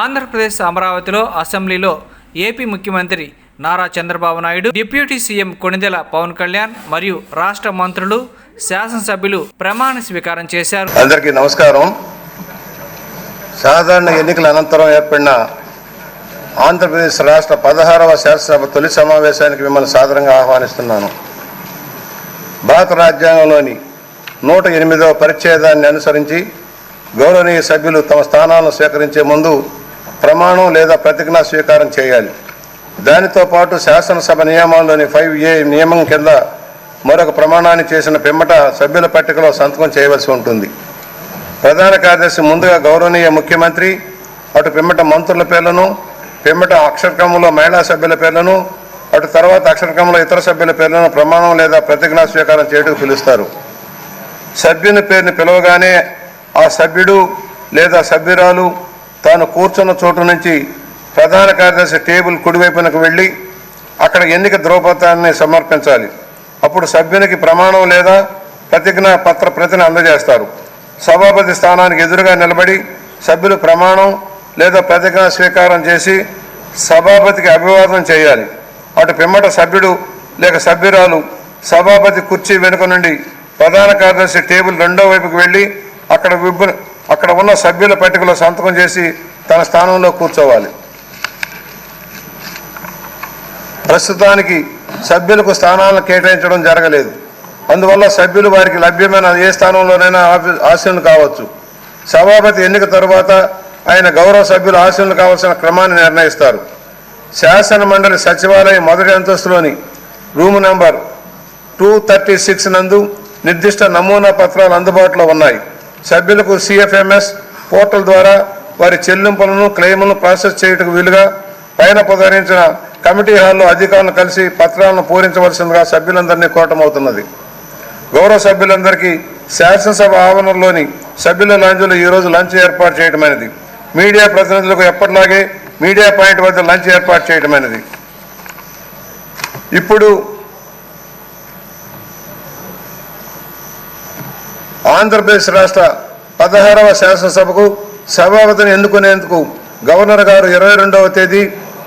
ఆంధ్రప్రదేశ్ అమరావతిలో అసెంబ్లీలో ఏపీ ముఖ్యమంత్రి నారా చంద్రబాబు నాయుడు, డిప్యూటీ సీఎం కొణిదెల పవన్ కళ్యాణ్ మరియు రాష్ట్ర మంత్రులు, శాసనసభ్యులు ప్రమాణ స్వీకారం చేశారు. అందరికీ నమస్కారం. సాధారణ ఎన్నికల అనంతరం ఏర్పడిన ఆంధ్రప్రదేశ్ రాష్ట్ర 16వ శాసనసభ తొలి సమావేశానికి మిమ్మల్ని సాదరంగా ఆహ్వానిస్తున్నాను. భారత రాజ్యాంగంలోని 108వ పరిచ్ఛేదాన్ని అనుసరించి గౌరవనీయ సభ్యులు తమ స్థానాలను స్వీకరించే ముందు ప్రమాణం లేదా ప్రతిజ్ఞా స్వీకారం చేయాలి. దానితో పాటు శాసనసభ నియమాల్లోని 5A నియమం కింద మరొక ప్రమాణాన్ని చేసిన పిమ్మట సభ్యుల పట్టికలో సంతకం చేయవలసి ఉంటుంది. ప్రధాన కార్యదర్శి ముందుగా గౌరవనీయ ముఖ్యమంత్రి, అటు పిమ్మట మంత్రుల పేర్లను, పిమ్మట అక్షరక్రమంలో మహిళా సభ్యుల పేర్లను, అటు తర్వాత అక్షరక్రమంలో ఇతర సభ్యుల పేర్లను ప్రమాణం లేదా ప్రతిజ్ఞా స్వీకారం చేయడానికి పిలుస్తారు. సభ్యుని పేరుని పిలవగానే ఆ సభ్యుడు లేదా సభ్యురాలు తాను కూర్చున్న చోటు నుంచి ప్రధాన కార్యదర్శి టేబుల్ కుడివైపునకు వెళ్ళి అక్కడ ఎన్నిక ధ్రువపత్రాన్ని సమర్పించాలి. అప్పుడు సభ్యునికి ప్రమాణం లేదా ప్రతిజ్ఞా పత్ర ప్రతిని అందజేస్తారు. సభాపతి స్థానానికి ఎదురుగా నిలబడి సభ్యులు ప్రమాణం లేదా ప్రతిజ్ఞా స్వీకారం చేసి సభాపతికి అభివాదం చేయాలి. అటు పిమ్మట సభ్యుడు లేక సభ్యురాలు సభాపతి కుర్చీ వెనుక నుండి ప్రధాన కార్యదర్శి టేబుల్ రెండో వైపుకి వెళ్ళి అక్కడ ఉన్న సభ్యుల పట్టికలో సంతకం చేసి తన స్థానంలో కూర్చోవాలి. ప్రస్తుతానికి సభ్యులకు స్థానాలను కేటాయించడం జరగలేదు. అందువల్ల సభ్యులు వారికి లభ్యమైన ఏ స్థానంలోనైనా ఆశీనులు కావచ్చు. సభాపతి ఎన్నిక తరువాత ఆయన గౌరవ సభ్యులు ఆశీనులు కావాల్సిన క్రమాన్ని నిర్ణయిస్తారు. శాసన మండలి సచివాలయం మొదటి అంతస్తులోని రూము నెంబర్ 236 నందు నిర్దిష్ట నమూనా పత్రాలు అందుబాటులో ఉన్నాయి. సభ్యులకు CFMS పోర్టల్ ద్వారా వారి చెల్లింపులను, క్లెయిములను ప్రాసెస్ చేయటకు వీలుగా పైన పొందరించిన కమిటీ హాల్లో అధికారులను కలిసి పత్రాలను పూరించవలసిందిగా సభ్యులందరినీ కోరటమవుతున్నది. గౌరవ సభ్యులందరికీ శాసనసభ ఆవరణలోని సభ్యుల లాంజ్లో ఈరోజు లంచ్ ఏర్పాటు చేయటమైనది. మీడియా ప్రతినిధులకు ఎప్పటిలాగే మీడియా పాయింట్ వద్ద లంచ్ ఏర్పాటు చేయటమైనది. ఇప్పుడు ఆంధ్రప్రదేశ్ రాష్ట్ర 16వ శాసనసభకు సభాపతిని ఎన్నుకునేందుకు గవర్నర్ గారు 22వ తేదీ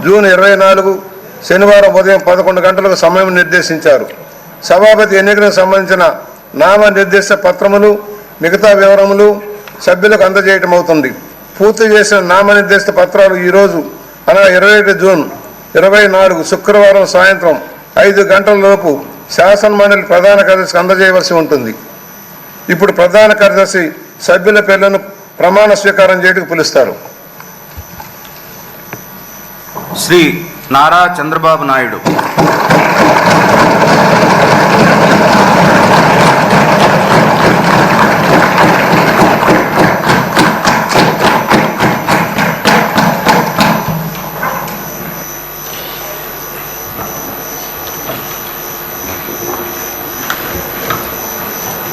జూన్ 24 శనివారం ఉదయం 11 గంటలకు సమయం నిర్దేశించారు. సభాపతి ఎన్నికలకు సంబంధించిన నామ నిర్దేశ పత్రములు, మిగతా వివరములు సభ్యులకు అందజేయటం అవుతుంది. పూర్తి చేసిన నామనిర్దేశిత పత్రాలు ఈరోజు అనగా 27 జూన్ 24 శుక్రవారం సాయంత్రం 5 గంటల లోపు శాసన మండలి ప్రధాన కార్యదర్శికి అందజేయవలసి ఉంటుంది. ఇప్పుడు ప్రధాన కార్యదర్శి సభ్యుల పేర్లను ప్రమాణ స్వీకారం చేయడానికి పిలుస్తారు. శ్రీ నారా చంద్రబాబు నాయుడు.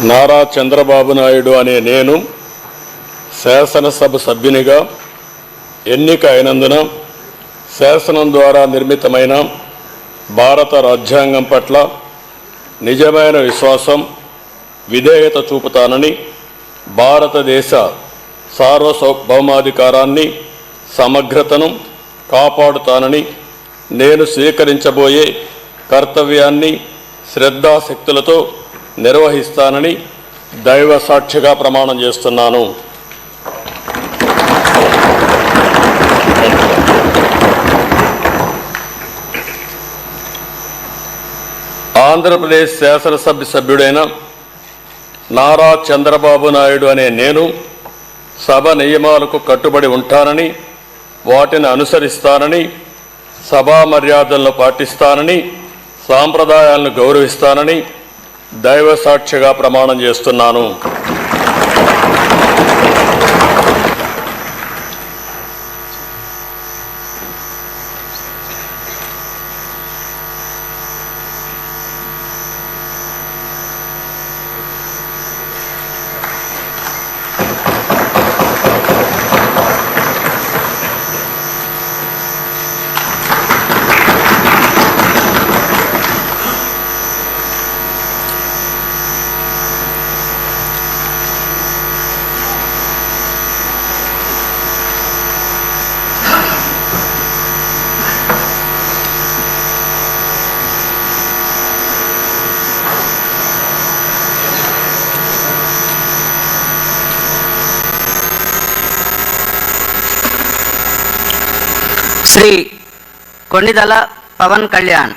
నారా చంద్రబాబు నాయుడు అనే నేను శాసనసభ సభ్యునిగా ఎన్నిక అయినందున శాసనం ద్వారా నిర్మితమైన భారత రాజ్యాంగం పట్ల నిజమైన విశ్వాసం, విధేయత చూపుతానని, భారతదేశ సార్వభౌమాధికారాన్ని, సమగ్రతను కాపాడుతానని, నేను స్వీకరించబోయే కర్తవ్యాన్ని శ్రద్ధాశక్తులతో నిర్వహిస్తానని దైవ సాక్షిగా ప్రమాణం చేస్తున్నాను. ఆంధ్రప్రదేశ్ శాసనసభ సభ్యుడైన నారా చంద్రబాబు నాయుడు అనే నేను సభ నియమాలకు కట్టుబడి ఉంటానని, వాటిని అనుసరిస్తానని, సభా మర్యాదలను పాటిస్తానని, సాంప్రదాయాలను గౌరవిస్తానని దైవ సాక్షిగా ప్రమాణం చేస్తున్నాను. శ్రీ కొణిదల పవన్ కళ్యాణ్.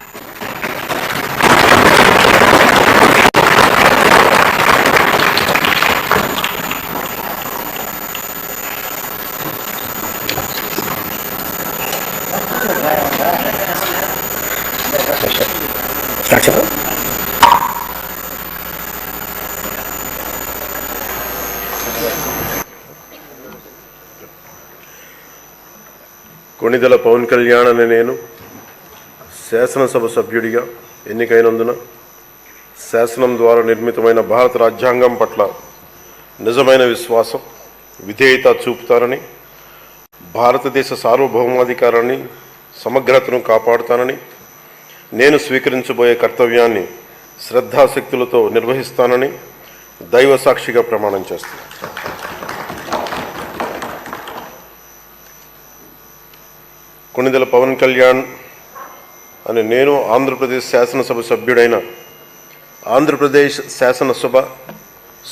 కొణిదెల పవన్ కళ్యాణ్ అనే నేను శాసనసభ సభ్యుడిగా ఎన్నికైనందున శాసనం ద్వారా నిర్మితమైన భారత రాజ్యాంగం పట్ల నిజమైన విశ్వాసం, విధేయత చూపుతానని, భారతదేశ సార్వభౌమాధికారాన్ని, సమగ్రతను కాపాడుతానని, నేను స్వీకరించబోయే కర్తవ్యాన్ని శ్రద్ధాశక్తులతో నిర్వహిస్తానని దైవ సాక్షిగా ప్రమాణం చేస్తున్నాను. కొణిదెల పవన్ కళ్యాణ్ అనే నేను ఆంధ్రప్రదేశ్ శాసనసభ సభ్యుడైన ఆంధ్రప్రదేశ్ శాసనసభ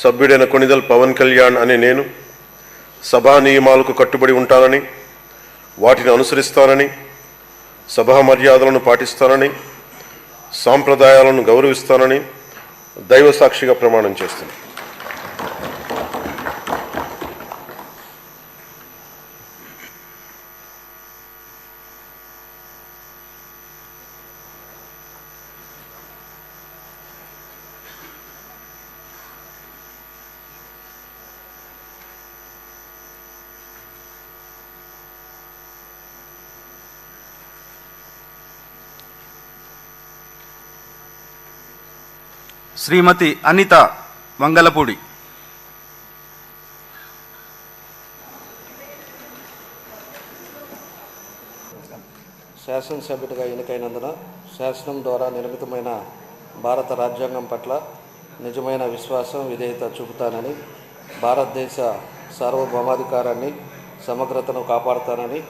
సభ్యుడైన కొణిదెల పవన్ కళ్యాణ్ అనే నేను సభా నియమాలకు కట్టుబడి ఉంటానని, వాటిని అనుసరిస్తానని, సభా మర్యాదలను పాటిస్తానని, సాంప్రదాయాలను గౌరవిస్తానని దైవ సాక్షిగా ప్రమాణం చేస్తున్నాను. శ్రీమతి అనిత వంగలపూడి. శాసనసభ్యుడిగా ఎన్నికైనందున శాసనం ద్వారా నిర్మితమైన భారత రాజ్యాంగం పట్ల నిజమైన విశ్వాసం, విధేయత చూపుతానని, భారతదేశ సార్వభౌమాధికారాన్ని, సమగ్రతను కాపాడుతానని,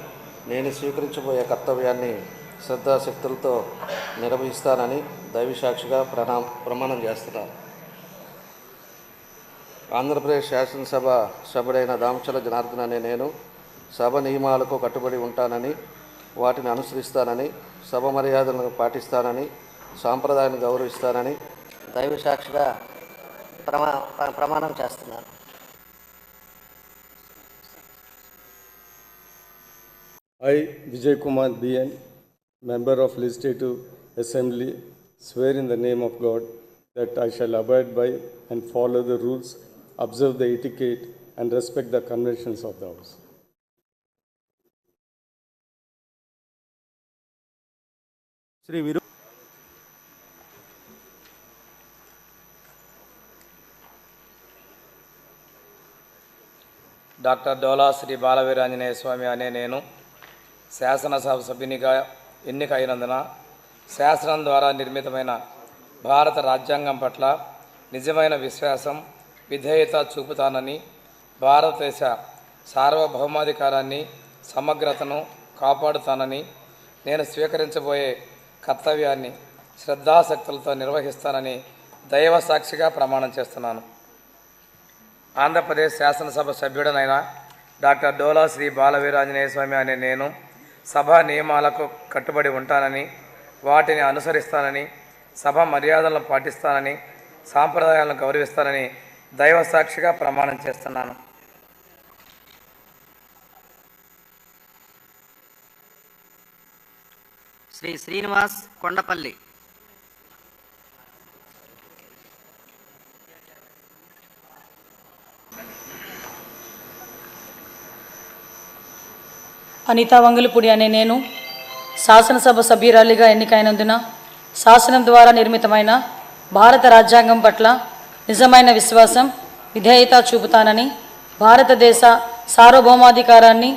నేను స్వీకరించబోయే కర్తవ్యాన్ని శ్రద్ధాశక్తులతో నిర్వహిస్తానని దైవసాక్షిగా ప్రమాణం చేస్తున్నాను. ఆంధ్రప్రదేశ్ శాసనసభ సభ్యుడైన దామచల జనార్దన్ అనే నేను సభ నియమాలకు కట్టుబడి ఉంటానని, వాటిని అనుసరిస్తానని, సభ మర్యాదలను పాటిస్తానని, సాంప్రదాయాన్ని గౌరవిస్తానని దైవసాక్షిగా ప్రమాణం చేస్తున్నాను. I, Vijay Kumar BN, member of Legislative Assembly, swear in the name of God that I shall abide by and follow the rules, observe the etiquette, and respect the conventions of the House. Shri విరు doctor Dola Shri Balaveeranjaneya Swamy అనే నేను శాసనసభ సభ్యునిగా ఎన్నికైనందున శాసనం ద్వారా నిర్మితమైన భారత రాజ్యాంగం పట్ల నిజమైన విశ్వాసం, విధేయత చూపుతానని, భారతదేశ సార్వభౌమాధికారాన్ని, సమగ్రతను కాపాడుతానని, నేను స్వీకరించబోయే కర్తవ్యాన్ని శ్రద్ధాశక్తులతో నిర్వహిస్తానని దైవ సాక్షిగా ప్రమాణం చేస్తున్నాను. ఆంధ్రప్రదేశ్ శాసనసభ సభ్యుడనైన డాక్టర్ డోలా శ్రీ బాలవీరాంజనేయ స్వామి అనే నేను సభా నియమాలకు కట్టుబడి ఉంటానని, వాటిని అనుసరిస్తానని, సభ మర్యాదలను పాటిస్తానని, సాంప్రదాయాలను గౌరవిస్తానని దైవ సాక్షిగా ప్రమాణం చేస్తున్నాను. శ్రీ శ్రీనివాస్ కొండపల్లి. అనితా వంగలపూడి అనే నేను శాసనసభ సభ్యురాలిగా ఎన్నికైనందున శాసనం ద్వారా నిర్మితమైన భారత రాజ్యాంగం పట్ల నిజమైన విశ్వాసం, విధేయత చూపుతానని, భారతదేశ సార్వభౌమాధికారాన్ని,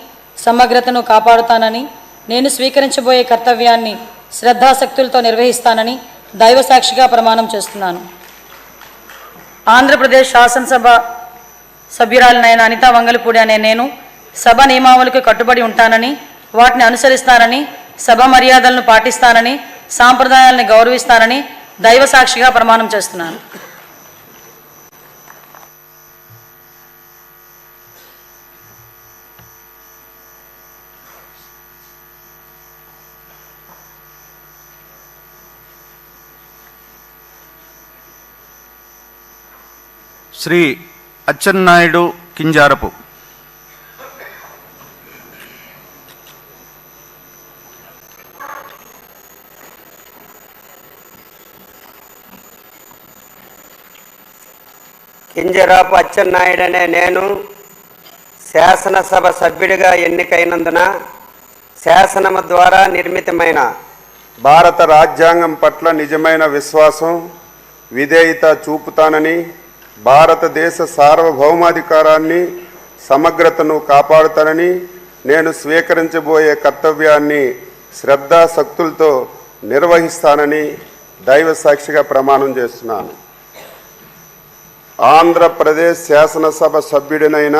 సమగ్రతను కాపాడుతానని, నేను స్వీకరించబోయే కర్తవ్యాన్ని శ్రద్ధాశక్తులతో నిర్వహిస్తానని దైవసాక్షిగా ప్రమాణం చేస్తున్నాను. ఆంధ్రప్రదేశ్ శాసనసభ సభ్యురాలినైన అనితా వంగలపూడి అనే నేను సభ నియమావళికి కట్టుబడి ఉంటానని, వాటిని అనుసరిస్తానని, సభ మర్యాదలను పాటిస్తానని, సాంప్రదాయాలను గౌరవిస్తానని దైవ సాక్షిగా ప్రమాణం చేస్తున్నాను. శ్రీ అచ్చెన్నాయుడు కింజారపు. కింజరాపు అచ్చెన్నాయుడు అనే నేను శాసనసభ సభ్యుడిగా ఎన్నికైనందున శాసనము ద్వారా నిర్మితమైన భారత రాజ్యాంగం పట్ల నిజమైన విశ్వాసం, విధేయత చూపుతానని, భారతదేశ సార్వభౌమాధికారాన్ని, సమగ్రతను కాపాడుతానని, నేను స్వీకరించబోయే కర్తవ్యాన్ని శ్రద్ధాశక్తులతో నిర్వహిస్తానని దైవ సాక్షిగా ప్రమాణం చేస్తున్నాను. ఆంధ్రప్రదేశ్ శాసనసభ సభ్యుడినైన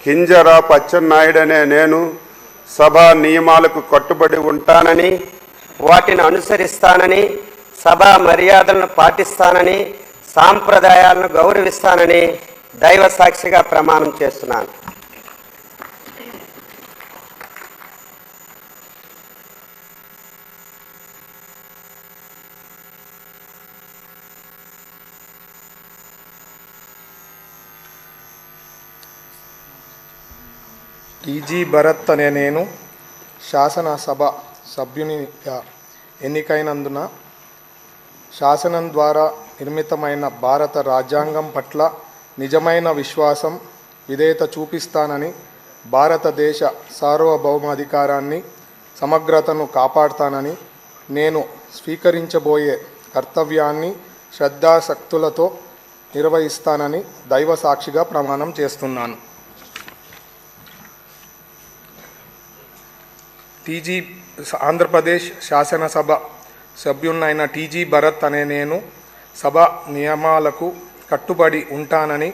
కింజరాపు అచ్చెన్నాయుడు అనే నేను సభా నియమాలకు కట్టుబడి ఉంటానని, వాటిని అనుసరిస్తానని, సభా మర్యాదలను పాటిస్తానని, సాంప్రదాయాలను గౌరవిస్తానని దైవ సాక్షిగా ప్రమాణం చేస్తున్నాను. టీజీ భరత్ అనే నేను శాసనసభ సభ్యునిగా ఎన్నికైనందున శాసనం ద్వారా నిర్మితమైన భారత రాజ్యాంగం పట్ల నిజమైన విశ్వాసం, విధేయత చూపిస్తానని, భారతదేశ సార్వభౌమాధికారాన్ని, సమగ్రతను కాపాడుతానని, నేను స్వీకరించబోయే కర్తవ్యాన్ని శ్రద్ధాశక్తులతో నిర్వహిస్తానని దైవ సాక్షిగా ప్రమాణం చేస్తున్నాను. ఆంధ్రప్రదేశ్ శాసనసభ సభ్యున్నైన టీజీ భరత్ అనే నేను సభ నియమాలకు కట్టుబడి ఉంటానని,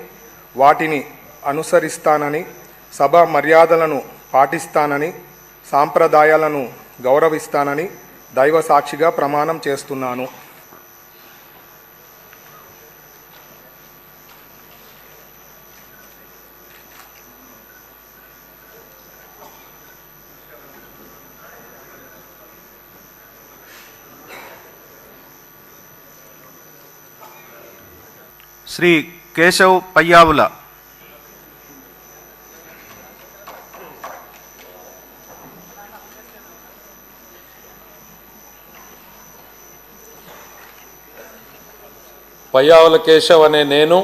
వాటిని అనుసరిస్తానని, సభ మర్యాదలను పాటిస్తానని, సాంప్రదాయాలను గౌరవిస్తానని దైవ సాక్షిగా ప్రమాణం చేస్తున్నాను. శ్రీ కేశవ్ పయ్యావుల. పయ్యావుల కేశవ్ అనే నేను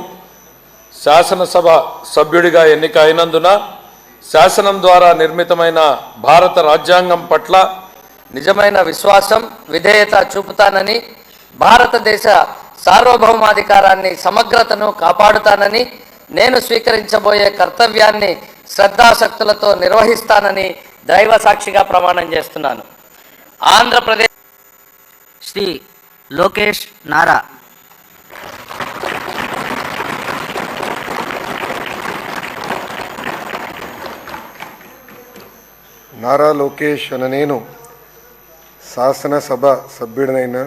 శాసనసభ సభ్యుడిగా ఎన్నిక అయినందున శాసనం ద్వారా నిర్మితమైన భారత రాజ్యాంగం పట్ల నిజమైన విశ్వాసం, విధేయత చూపుతానని, భారతదేశ సార్వభౌమాధికారాన్ని, సమగ్రతను కాపాడుతానని, నేను స్వీకరించబోయే కర్తవ్యాన్ని శ్రద్ధాశక్తులతో నిర్వహిస్తానని దైవ సాక్షిగా ప్రమాణం చేస్తున్నాను. ఆంధ్రప్రదేశ్ శ్రీ లోకేష్ నారా. నారా లోకేష్ అనే నేను శాసనసభ సభ్యుడినైన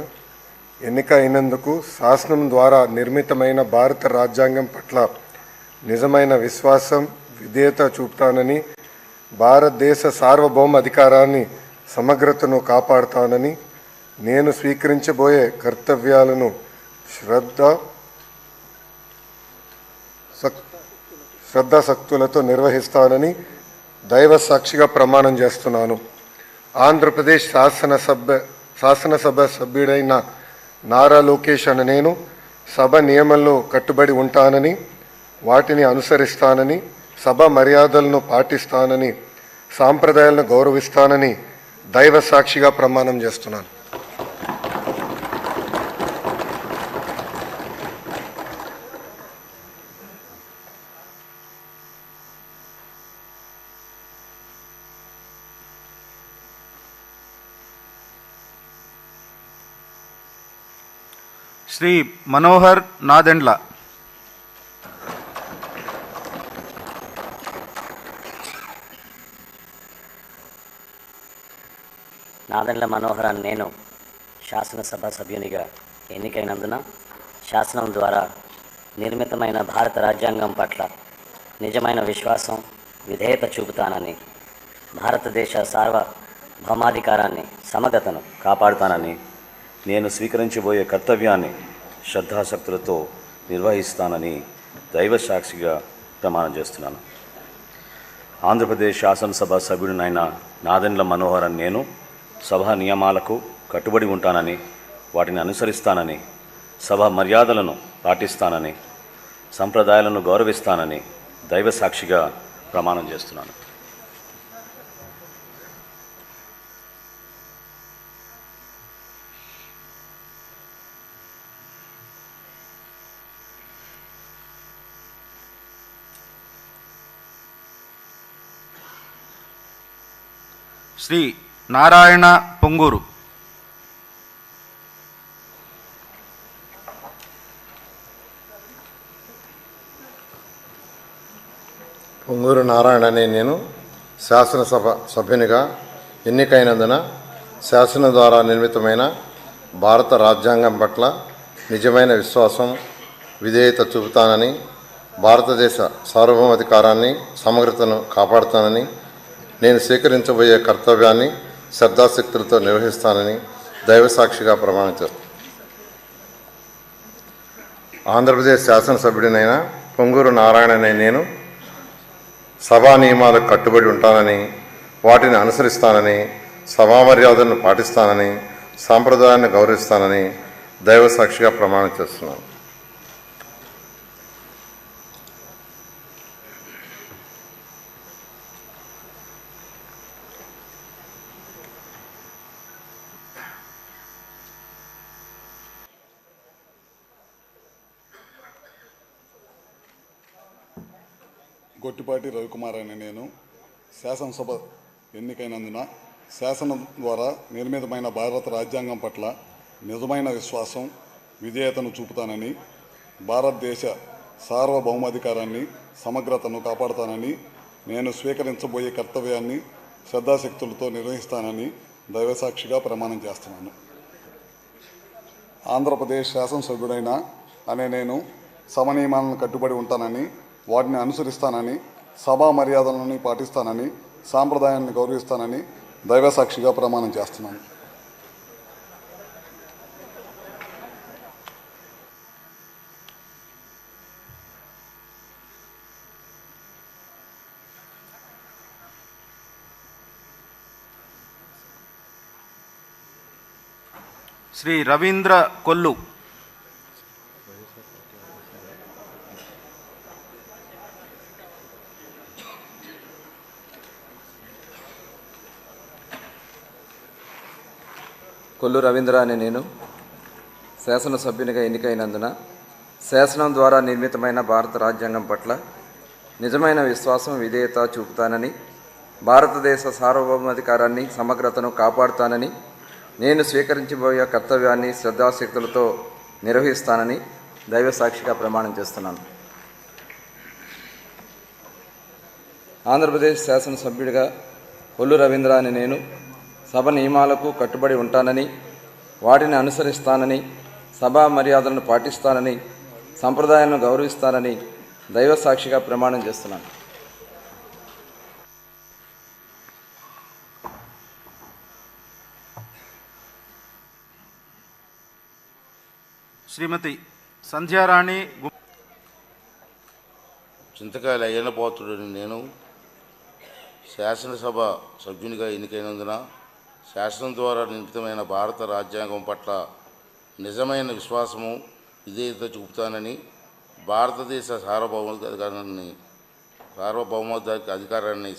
ఎన్నిక అయినందుకు శాసనం ద్వారా నిర్మితమైన భారత రాజ్యాంగం పట్ల నిజమైన విశ్వాసం, విధేయత చూపుతానని, భారతదేశ సార్వభౌమ అధికారాన్ని, సమగ్రతను కాపాడుతానని, నేను స్వీకరించబోయే కర్తవ్యాలను శ్రద్ధాశక్తులతో నిర్వహిస్తానని దైవ సాక్షిగా ప్రమాణం చేస్తున్నాను. ఆంధ్రప్రదేశ్ శాసనసభ సభ్యుడైన నారా లోకేష్ అనే నేను సభ నియమంలో కట్టుబడి ఉంటానని, వాటిని అనుసరిస్తానని, సభ మర్యాదలను పాటిస్తానని, సాంప్రదాయాలను గౌరవిస్తానని దైవ సాక్షిగా ప్రమాణం చేస్తున్నాను. శ్రీ మనోహర్ నాదెండ్ల. నాదెండ్ల మనోహర్ అని నేను శాసనసభ సభ్యునిగా ఎన్నికైనందున శాసనం ద్వారా నిర్మితమైన భారత రాజ్యాంగం పట్ల నిజమైన విశ్వాసం, విధేయత చూపుతానని, భారతదేశ సార్వభౌమాధికారాన్ని, సమగ్రతను కాపాడుతానని, నేను స్వీకరించబోయే కర్తవ్యాన్ని శ్రద్ధాశక్తులతో నిర్వహిస్తానని దైవ సాక్షిగా ప్రమాణం చేస్తున్నాను. ఆంధ్రప్రదేశ్ శాసనసభ సభ్యుడినైన నాదెండ్ల మనోహర్ అని నేను సభ నియమాలకు కట్టుబడి ఉంటానని, వాటిని అనుసరిస్తానని, సభ మర్యాదలను పాటిస్తానని, సంప్రదాయాలను గౌరవిస్తానని దైవ సాక్షిగా ప్రమాణం చేస్తున్నాను. శ్రీ నారాయణ పొంగూరు. పొంగూరు నారాయణ అనే నేను శాసనసభ సభ్యునిగా ఎన్నికైనందున శాసనం ద్వారా నిర్మితమైన భారత రాజ్యాంగం పట్ల నిజమైన విశ్వాసం, విధేయత చూపుతానని, భారతదేశ సార్వభౌమాధికారాన్ని, సమగ్రతను కాపాడుతానని, నేను స్వీకరించబోయే కర్తవ్యాన్ని శ్రద్ధాశక్తులతో నిర్వహిస్తానని దైవసాక్షిగా ప్రమాణం చేస్తాను. ఆంధ్రప్రదేశ్ శాసనసభ్యుడినైన పొంగూరు నారాయణ అనే నేను సభా నియమాలకు కట్టుబడి ఉంటానని, వాటిని అనుసరిస్తానని, సభా మర్యాదలను పాటిస్తానని, సాంప్రదాయాన్ని గౌరవిస్తానని దైవసాక్షిగా ప్రమాణం చేస్తున్నాను. గొట్టిపాటి రవికుమార్ అనే నేను శాసనసభ ఎన్నికైనందున శాసనం ద్వారా నిర్మితమైన భారత రాజ్యాంగం పట్ల నిజమైన విశ్వాసం, విధేయతను చూపుతానని, భారతదేశ సార్వభౌమాధికారాన్ని, సమగ్రతను కాపాడుతానని, నేను స్వీకరించబోయే కర్తవ్యాన్ని శ్రద్ధాశక్తులతో నిర్వహిస్తానని దైవసాక్షిగా ప్రమాణం చేస్తున్నాను. ఆంధ్రప్రదేశ్ శాసనసభ్యుడైన అనే నేను సభ నియమాలను కట్టుబడి ఉంటానని, వాటిని అనుసరిస్తానని, సభా మర్యాదలను పాటిస్తానని, సాంప్రదాయాన్ని గౌరవిస్తానని దైవసాక్షిగా ప్రమాణం చేస్తున్నాను. శ్రీ రవీంద్ర కొల్లు. కొల్లు రవీంద్ర అనే నేను శాసనసభ్యునిగా ఎన్నికైనందున శాసనం ద్వారా నిర్మితమైన భారత రాజ్యాంగం పట్ల నిజమైన విశ్వాసం, విధేయత చూపుతానని, భారతదేశ సార్వభౌమాధికారాన్ని, సమగ్రతను కాపాడుతానని, నేను స్వీకరించబోయే కర్తవ్యాన్ని శ్రద్ధాశక్తులతో నిర్వహిస్తానని దైవసాక్షిగా ప్రమాణం చేస్తున్నాను. ఆంధ్రప్రదేశ్ శాసనసభ్యుడిగా కొల్లు రవీంద్ర అనే నేను సభ నియమాలకు కట్టుబడి ఉంటానని, వాటిని అనుసరిస్తానని, సభా మర్యాదలను పాటిస్తానని, సంప్రదాయాలను గౌరవిస్తానని దైవసాక్షిగా ప్రమాణం చేస్తున్నాను. శ్రీమతి సంధ్యారాణి. చింతకాయల అయ్యన్న పోతుడని నేను శాసనసభ సభ్యునిగా ఎన్నికైనందున శాసనం ద్వారా నిర్మితమైన భారత రాజ్యాంగం పట్ల నిజమైన విశ్వాసము, విధేయత చూపుతానని, భారతదేశ సార్వభౌమాధికారాన్ని,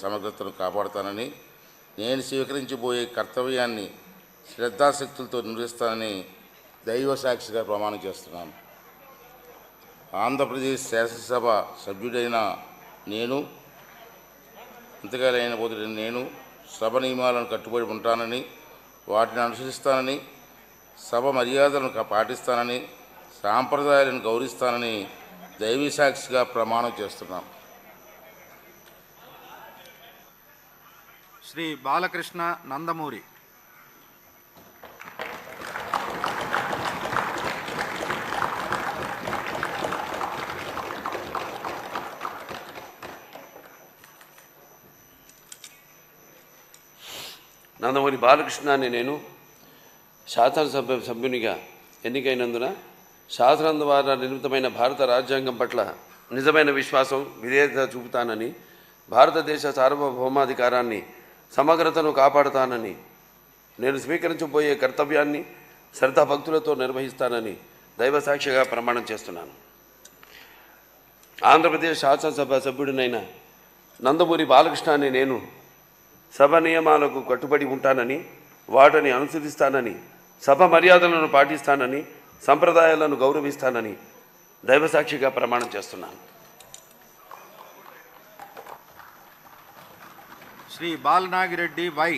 సమగ్రతను కాపాడుతానని, నేను స్వీకరించబోయే కర్తవ్యాన్ని శ్రద్ధాశక్తులతో నిర్వహిస్తానని దైవ సాక్షిగా ప్రమాణం చేస్తున్నాను. ఆంధ్రప్రదేశ్ శాసనసభ సభ్యుడైన నేను ఇంతకాలైన పోతుడని నేను సభ నియమాలను కట్టుబడి ఉంటానని, వాటిని అనుసరిస్తానని, సభ మర్యాదలను పాటిస్తానని, సాంప్రదాయాలను గౌరవిస్తానని దైవీ సాక్షిగా ప్రమాణం చేస్తున్నాను. శ్రీ బాలకృష్ణ నందమూరి. నందమూరి బాలకృష్ణ అనే నేను శాసనసభ సభ్యునిగా ఎన్నికైనందున శాసనం ద్వారా నిర్మితమైన భారత రాజ్యాంగం పట్ల నిజమైన విశ్వాసం విధేయత చూపుతానని, భారతదేశ సార్వభౌమాధికారాన్ని సమగ్రతను కాపాడుతానని, నేను స్వీకరించబోయే కర్తవ్యాన్ని శ్రద్ధాభక్తులతో నిర్వహిస్తానని దైవసాక్షిగా ప్రమాణం చేస్తున్నాను. ఆంధ్రప్రదేశ్ శాసనసభ సభ్యుడినైన నందమూరి బాలకృష్ణ అనే నేను సభ నియమాలకు కట్టుబడి ఉంటానని, వాటిని అనుసరిస్తానని, సభ మర్యాదలను పాటిస్తానని, సంప్రదాయాలను గౌరవిస్తానని దైవసాక్షిగా ప్రమాణం చేస్తున్నాను. శ్రీ బాలనాగిరెడ్డి వై.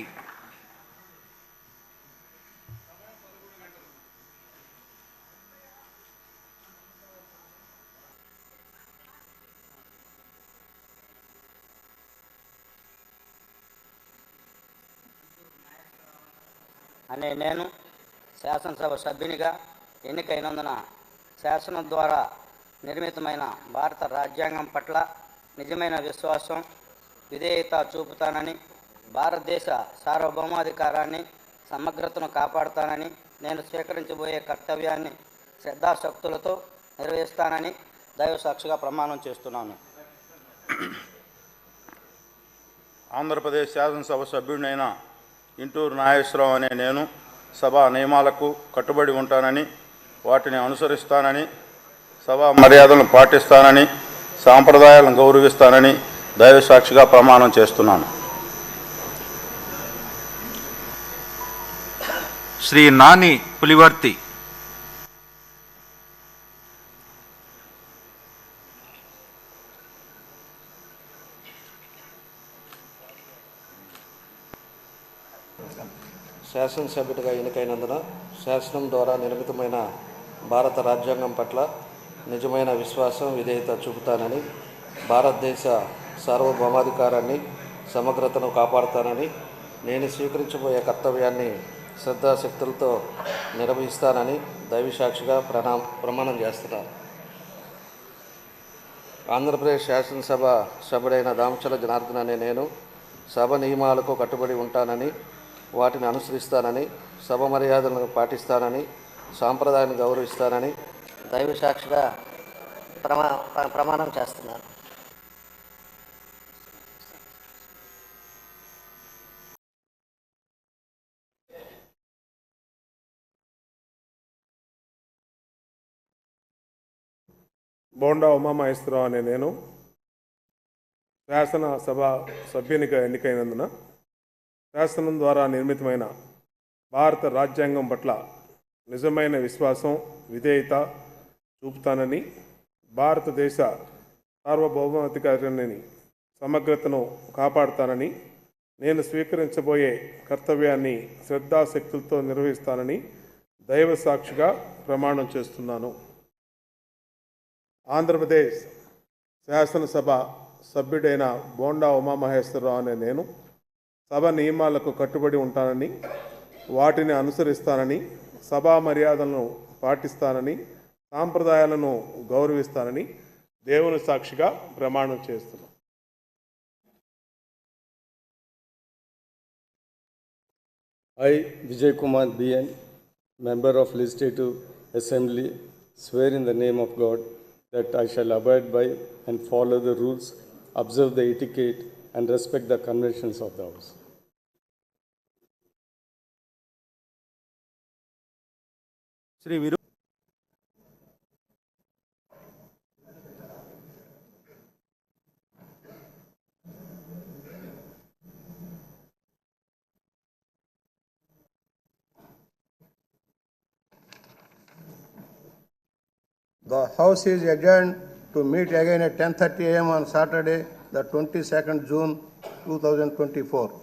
అనే నేను శాసనసభ సభ్యునిగా ఎన్నికైనందున శాసనం ద్వారా నిర్మితమైన భారత రాజ్యాంగం పట్ల నిజమైన విశ్వాసం విధేయత చూపుతానని, భారతదేశ సార్వభౌమాధికారాన్ని సమగ్రతను కాపాడుతానని, నేను స్వీకరించబోయే కర్తవ్యాన్ని శ్రద్ధాశక్తులతో నిర్వహిస్తానని దైవసాక్షిగా ప్రమాణం చేస్తున్నాను. ఆంధ్రప్రదేశ్ శాసనసభ సభ్యుడినైన ఇంటూరు నాగేశ్వరరావు అనే నేను సభా నియమాలకు కట్టుబడి ఉంటానని, వాటిని అనుసరిస్తానని, సభా మర్యాదలను పాటిస్తానని, సాంప్రదాయాలను గౌరవిస్తానని దైవసాక్షిగా ప్రమాణం చేస్తున్నాను. శ్రీ నాని పులివర్తి. శాసనసభ్యుడిగా ఎన్నికైనందున శాసనం ద్వారా నిర్మితమైన భారత రాజ్యాంగం పట్ల నిజమైన విశ్వాసం విధేయత చూపుతానని, భారతదేశ సార్వభౌమాధికారాన్ని సమగ్రతను కాపాడుతానని, నేను స్వీకరించబోయే కర్తవ్యాన్ని శ్రద్ధాశక్తులతో నిర్వహిస్తానని దైవసాక్షిగా ప్రమాణం చేస్తున్నాను. ఆంధ్రప్రదేశ్ శాసనసభ సభ్యుడైన దామచల జనార్దన్ అనే నేను సభ నియమాలకు కట్టుబడి ఉంటానని, వాటిని అనుసరిస్తానని, సభ మర్యాదలను పాటిస్తానని, సాంప్రదాయాన్ని గౌరవిస్తానని దైవసాక్షిగా ప్రమాణం చేస్తున్నాను. బోండా ఉమామహేశ్వరరావు అనే నేను శాసనసభ సభ్యునిగా ఎన్నికైనందున శాసనం ద్వారా నిర్మితమైన భారత రాజ్యాంగం పట్ల నిజమైన విశ్వాసం విధేయత చూపుతానని, భారతదేశ సార్వభౌమాధికారాన్ని సమగ్రతను కాపాడుతానని, నేను స్వీకరించబోయే కర్తవ్యాన్ని శ్రద్ధాశక్తులతో నిర్వహిస్తానని దైవసాక్షిగా ప్రమాణం చేస్తున్నాను. ఆంధ్రప్రదేశ్ శాసనసభ సభ్యుడైన బోండా ఉమామహేశ్వరరావు అనే నేను సభ నియమాలకు కట్టుబడి ఉంటానని, వాటిని అనుసరిస్తానని, సభా మర్యాదలను పాటిస్తానని, సాంప్రదాయాలను గౌరవిస్తానని దేవుని సాక్షిగా ప్రమాణం చేస్తున్నాను. I, Vijay Kumar BN, member of Legislative Assembly, swear in the name of God that I shall abide by and follow the rules, observe the etiquette, and respect the conventions of the House. Shri విరు The House is adjourned to meet again at 10:30 a.m. on Saturday, the 22nd June 2024.